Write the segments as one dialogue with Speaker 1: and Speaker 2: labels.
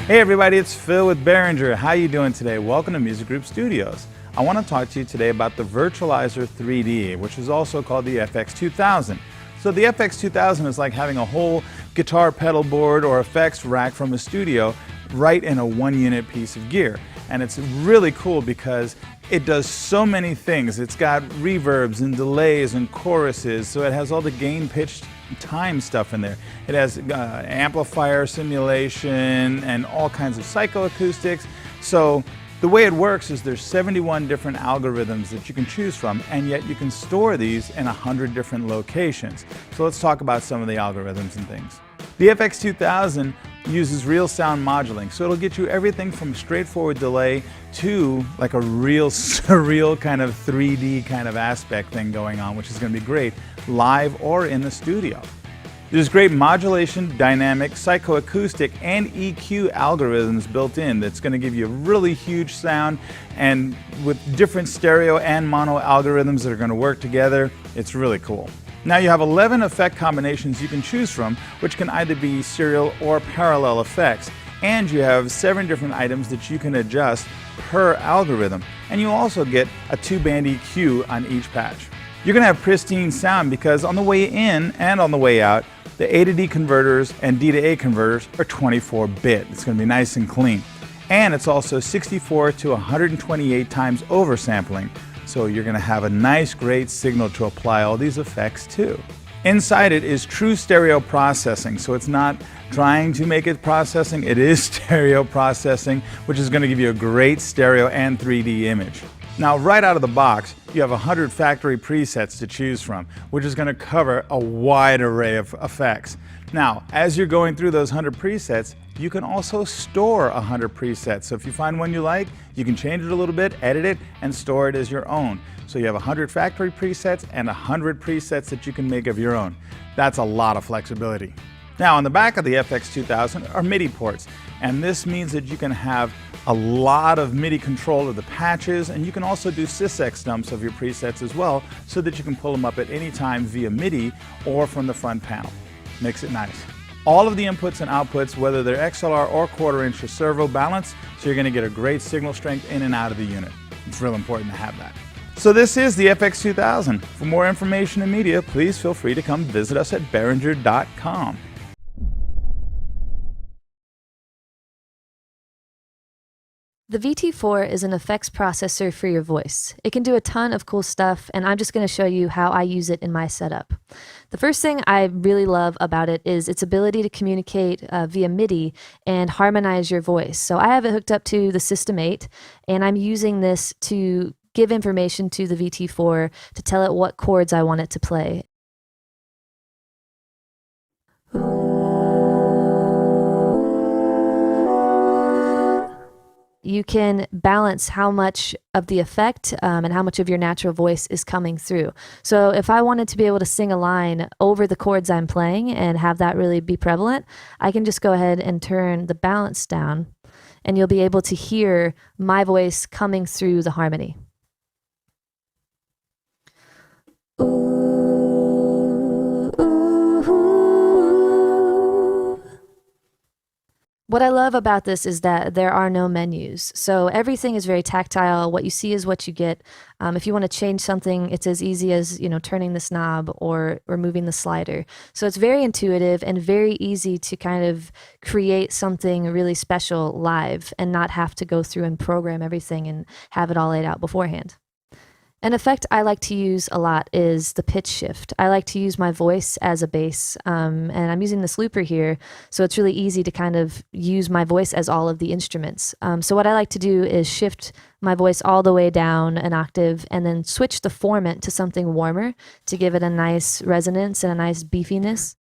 Speaker 1: Hey everybody, it's Phil with Behringer. How you doing today? Welcome to Music Group Studios. I want to talk to you today about the VIRTUALIZER 3D, which is also called the FX2000. So the FX2000 is like having a whole guitar pedal board or effects rack from a studio right in a one-unit piece of gear. And it's really cool because it does so many things. It's got reverbs and delays and choruses, so it has all the gain, pitch, time stuff in there. It has amplifier simulation and all kinds of psychoacoustics. So the way it works is there's 71 different algorithms that you can choose from, and yet you can store these in 100 different locations. So let's talk about some of the algorithms and things. The FX2000 uses real sound modulating, so it'll get you everything from straightforward delay to like a real surreal kind of 3D kind of aspect thing going on, which is going to be great live or in the studio. There's great modulation, dynamic, psychoacoustic, and EQ algorithms built in that's going to give you a really huge sound, and with different stereo and mono algorithms that are going to work together. It's really cool. Now you have 11 effect combinations you can choose from, which can either be serial or parallel effects. And you have 7 different items that you can adjust per algorithm. And you also get a 2-band EQ on each patch. You're going to have pristine sound because on the way in and on the way out, the A to D converters and D to A converters are 24-bit. It's going to be nice and clean. And it's also 64 to 128 times oversampling. So you're going to have a nice, great signal to apply all these effects to. Inside it is true stereo processing, so it's not trying to make it processing, it is stereo processing, which is going to give you a great stereo and 3D image. Now, right out of the box, you have 100 factory presets to choose from, which is going to cover a wide array of effects. Now, as you're going through those 100 presets, you can also store 100 presets. So if you find one you like, you can change it a little bit, edit it, and store it as your own. So you have 100 factory presets and 100 presets that you can make of your own. That's a lot of flexibility. Now, on the back of the FX2000 are MIDI ports, and this means that you can have a lot of MIDI control of the patches, and you can also do sysx dumps of your presets as well, so that you can pull them up at any time via MIDI or from the front panel. Makes it nice. All of the inputs and outputs, whether they're XLR or quarter-inch, are servo balanced, so you're going to get a great signal strength in and out of the unit. It's real important to have that. So this is the FX2000. For more information and media, please feel free to come visit us at Behringer.com.
Speaker 2: The VT-4 is an effects processor for your voice. It can do a ton of cool stuff, and I'm just going to show you how I use it in my setup. The first thing I really love about it is its ability to communicate via MIDI and harmonize your voice. So I have it hooked up to the System 8, and I'm using this to give information to the VT-4 to tell it what chords I want it to play. You can balance how much of the effect and how much of your natural voice is coming through. So if I wanted to be able to sing a line over the chords I'm playing and have that really be prevalent, I can just go ahead and turn the balance down, and you'll be able to hear my voice coming through the harmony. What I love about this is that there are no menus. So everything is very tactile. What you see is what you get. If you want to change something, it's as easy as, turning this knob or moving the slider. So it's very intuitive and very easy to kind of create something really special live and not have to go through and program everything and have it all laid out beforehand. An effect I like to use a lot is the pitch shift. I like to use my voice as a bass, and I'm using this looper here, so it's really easy to kind of use my voice as all of the instruments. So what I like to do is shift my voice all the way down an octave and then switch the formant to something warmer to give it a nice resonance and a nice beefiness.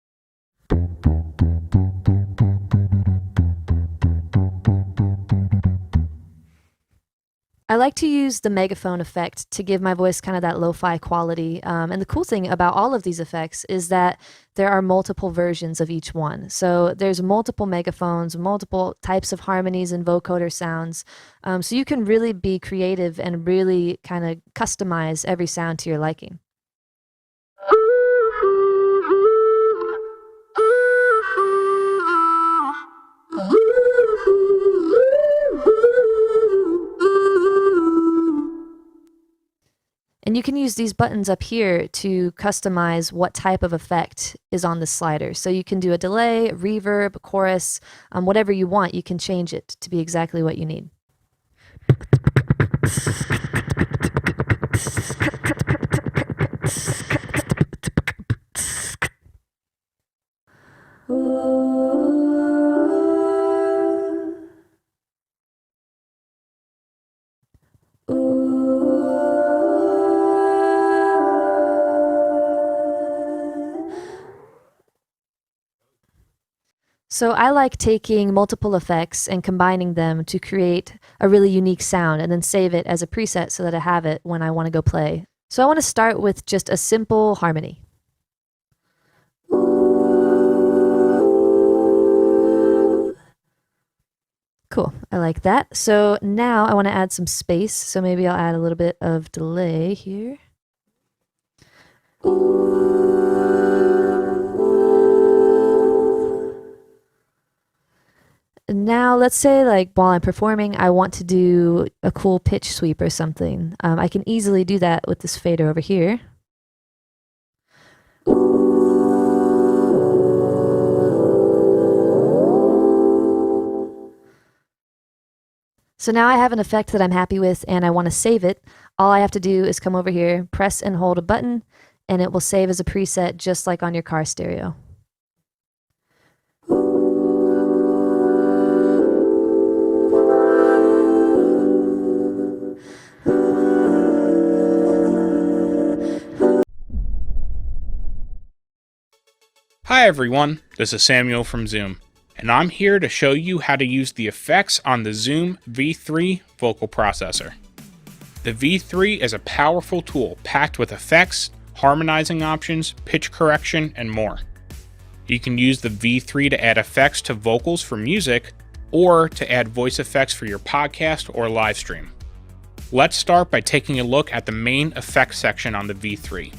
Speaker 2: I like to use the megaphone effect to give my voice kind of that lo-fi quality. And the cool thing about all of these effects is that there are multiple versions of each one. So there's multiple megaphones, multiple types of harmonies and vocoder sounds. So you can really be creative and really kind of customize every sound to your liking. And you can use these buttons up here to customize what type of effect is on the slider. So you can do a delay, reverb, chorus, whatever you want, you can change it to be exactly what you need. So I like taking multiple effects and combining them to create a really unique sound and then save it as a preset so that I have it when I want to go play. So I want to start with just a simple harmony. Cool, I like that. So now I want to add some space, so maybe I'll add a little bit of delay here. Now let's say like while I'm performing, I want to do a cool pitch sweep or something. I can easily do that with this fader over here. So now I have an effect that I'm happy with and I want to save it. All I have to do is come over here, press and hold a button, and it will save as a preset just like on your car stereo.
Speaker 3: Hi everyone, this is Samuel from Zoom, and I'm here to show you how to use the effects on the Zoom V3 vocal processor. The V3 is a powerful tool packed with effects, harmonizing options, pitch correction, and more. You can use the V3 to add effects to vocals for music, or to add voice effects for your podcast or live stream. Let's start by taking a look at the main effects section on the V3.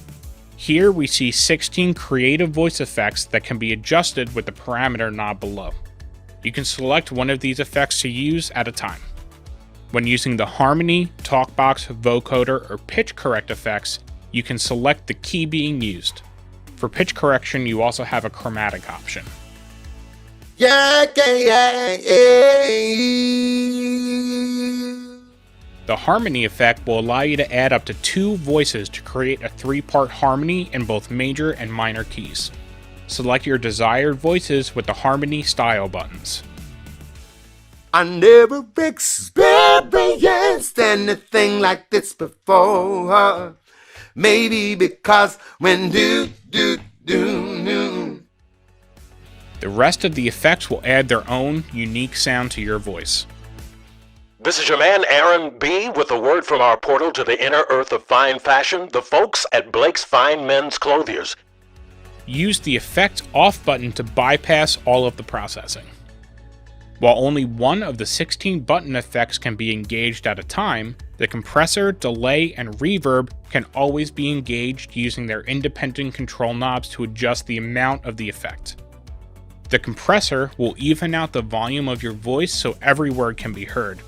Speaker 3: Here we see 16 creative voice effects that can be adjusted with the parameter knob below. You can select one of these effects to use at a time. When using the harmony, talkbox, vocoder, or pitch correct effects, you can select the key being used. For pitch correction, you also have a chromatic option. The harmony effect will allow you to add up to 2 voices to create a 3-part harmony in both major and minor keys. Select your desired voices with the harmony style buttons.
Speaker 4: I never experienced anything like this before. Maybe because when do.
Speaker 3: The rest of the effects will add their own unique sound to your voice.
Speaker 5: This is your man Aaron B. with a word from our portal to the inner earth of fine fashion, the folks at Blake's Fine Men's Clothiers.
Speaker 3: Use the Effect Off button to bypass all of the processing. While only one of the 16 button effects can be engaged at a time, the compressor, delay, and reverb can always be engaged using their independent control knobs to adjust the amount of the effect. The compressor will even out the volume of your voice so every word can be heard,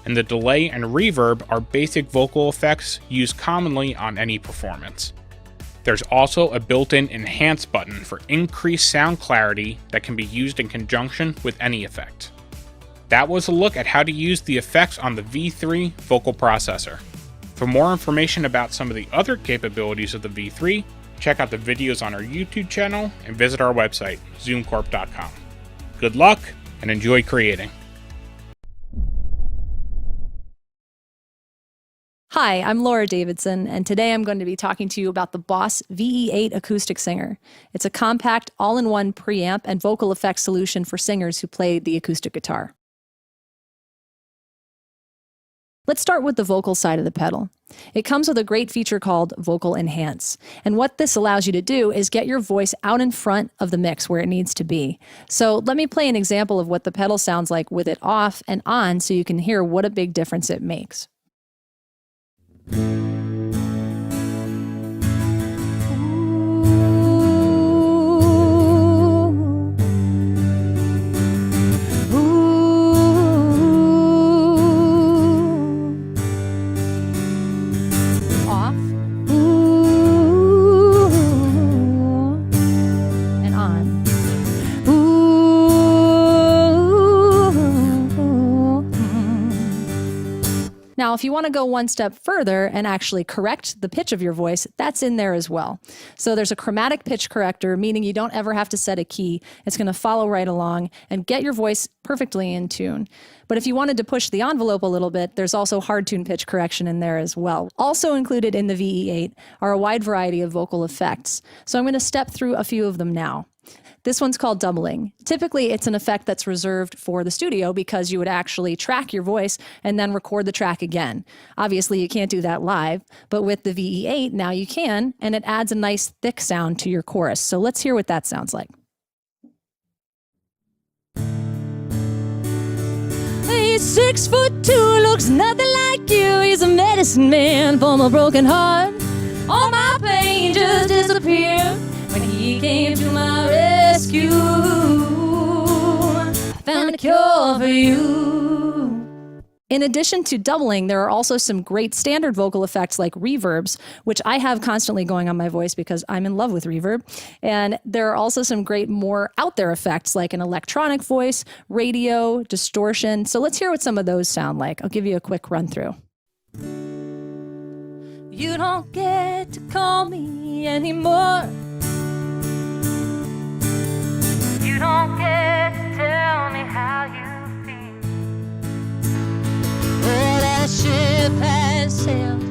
Speaker 3: and the delay and reverb are basic vocal effects used commonly on any performance. There's also a built-in Enhance button for increased sound clarity that can be used in conjunction with any effect. That was a look at how to use the effects on the V3 vocal processor. For more information about some of the other capabilities of the V3, check out the videos on our YouTube channel and visit our website, zoomcorp.com. Good luck and enjoy creating.
Speaker 6: Hi, I'm Laura Davidson, and today I'm going to be talking to you about the Boss VE8 Acoustic Singer. It's a compact, all-in-one preamp and vocal effects solution for singers who play the acoustic guitar. Let's start with the vocal side of the pedal. It comes with a great feature called Vocal Enhance, and what this allows you to do is get your voice out in front of the mix where it needs to be. So let me play an example of what the pedal sounds like with it off and on so you can hear what a big difference it makes. Off. Now, if you want to go one step further and actually correct the pitch of your voice, that's in there as well. So there's a chromatic pitch corrector, meaning you don't ever have to set a key. It's going to follow right along and get your voice perfectly in tune. But if you wanted to push the envelope a little bit, there's also hard tune pitch correction in there as well. Also included in the VE8 are a wide variety of vocal effects. So I'm going to step through a few of them now. This one's called doubling. Typically, it's an effect that's reserved for the studio because you would actually track your voice and then record the track again. Obviously, you can't do that live, but with the VE8, now you can, and it adds a nice thick sound to your chorus. So let's hear what that sounds like. He's 6'2", looks nothing like you. He's a medicine man for my broken heart. All my pain just disappeared when he came to my rescue. I found a cure for you. In addition to doubling, there are also some great standard vocal effects like reverbs, which I have constantly going on my voice because I'm in love with reverb. And there are also some great more out there effects like an electronic voice, radio, distortion. So let's hear what some of those sound like. I'll give you a quick run through. You don't get to call me anymore. You don't get to tell me how you feel. Oh, that ship has sailed.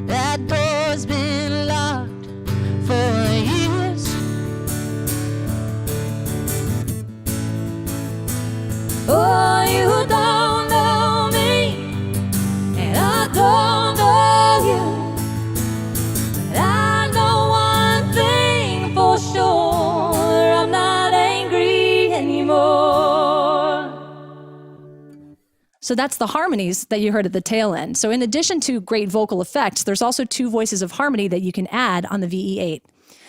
Speaker 6: That door's been locked for years. Oh, you don't know me, and I don't know you. But I know one thing for sure, I'm not angry anymore. So that's the harmonies that you heard at the tail end. So in addition to great vocal effects, there's also 2 voices of harmony that you can add on the VE8.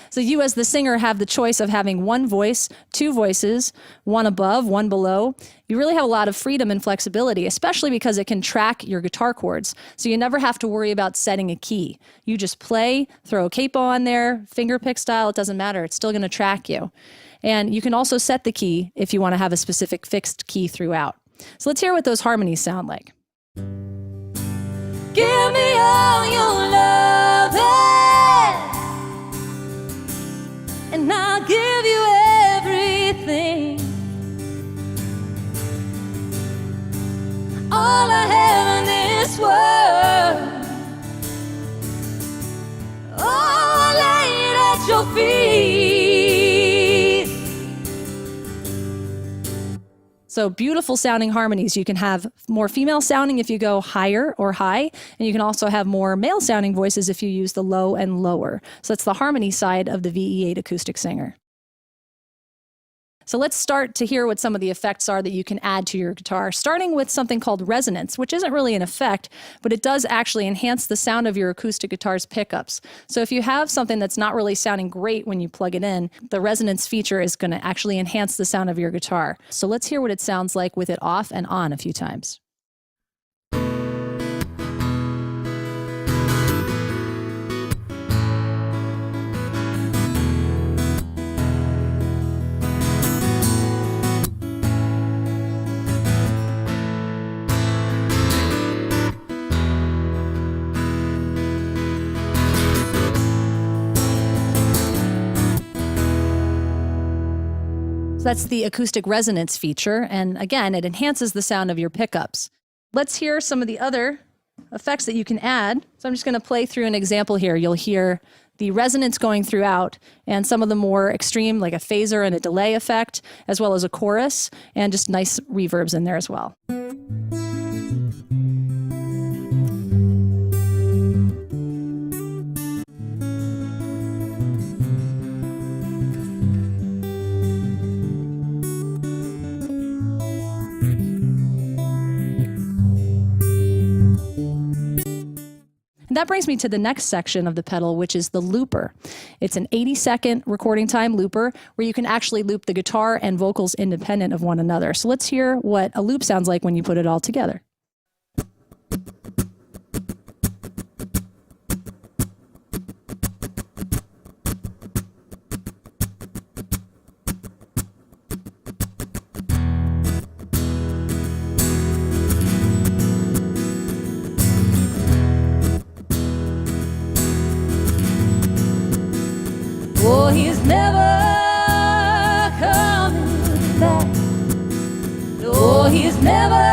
Speaker 6: So you as the singer have the choice of having 1 voice, 2 voices, 1 above, 1 below. You really have a lot of freedom and flexibility, especially because it can track your guitar chords. So you never have to worry about setting a key. You just play, throw a capo on there, finger pick style, it doesn't matter. It's still going to track you. And you can also set the key if you want to have a specific fixed key throughout. So let's hear what those harmonies sound like. Give me all your love, and I'll give you everything. All I have in this world, all laid at your feet. So beautiful sounding harmonies. You can have more female sounding if you go higher or high, and you can also have more male sounding voices if you use the low and lower. So that's the harmony side of the VE8 acoustic singer. So let's start to hear what some of the effects are that you can add to your guitar, starting with something called resonance, which isn't really an effect, but it does actually enhance the sound of your acoustic guitar's pickups. So if you have something that's not really sounding great when you plug it in, the resonance feature is going to actually enhance the sound of your guitar. So let's hear what it sounds like with it off and on a few times. That's the acoustic resonance feature. And again, it enhances the sound of your pickups. Let's hear some of the other effects that you can add. So I'm just going to play through an example here. You'll hear the resonance going throughout and some of the more extreme, like a phaser and a delay effect, as well as a chorus and just nice reverbs in there as well. That brings me to the next section of the pedal, which is the looper. It's an 80-second recording time looper where you can actually loop the guitar and vocals independent of one another. So let's hear what a loop sounds like when you put it all together. No, he's never coming back. No, he's never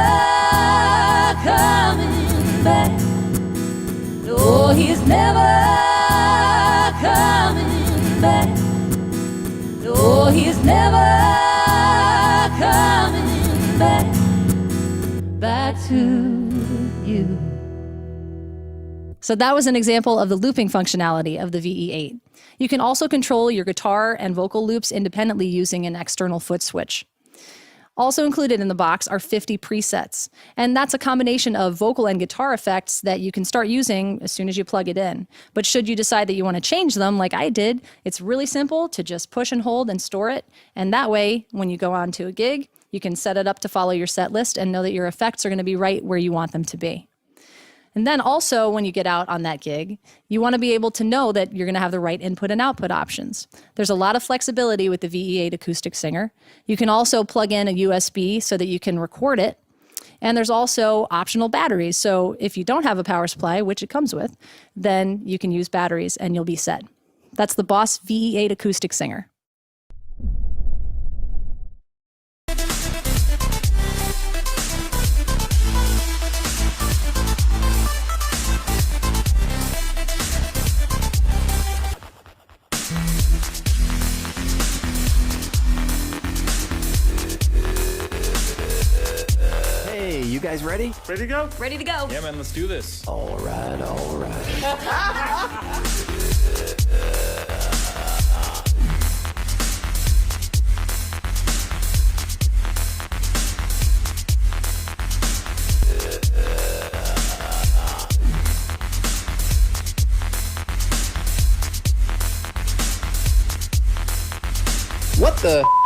Speaker 6: coming back. No, he's never coming back. No, he's never coming back to you. So that was an example of the looping functionality of the VE8. You can also control your guitar and vocal loops independently using an external foot switch. Also included in the box are 50 presets, and that's a combination of vocal and guitar effects that you can start using as soon as you plug it in. But should you decide that you want to change them, like I did, it's really simple to just push and hold and store it, and that way, when you go on to a gig, you can set it up to follow your set list and know that your effects are going to be right where you want them to be. And then also, when you get out on that gig, you want to be able to know that you're going to have the right input and output options. There's a lot of flexibility with the VE8 Acoustic Singer. You can also plug in a USB so that you can record it. And there's also optional batteries. So if you don't have a power supply, which it comes with, then you can use batteries and you'll be set. That's the Boss VE8 Acoustic Singer.
Speaker 7: You guys ready?
Speaker 4: Ready to go?
Speaker 6: Ready to go.
Speaker 1: Yeah, man, let's do this.
Speaker 7: All right, all right. What the?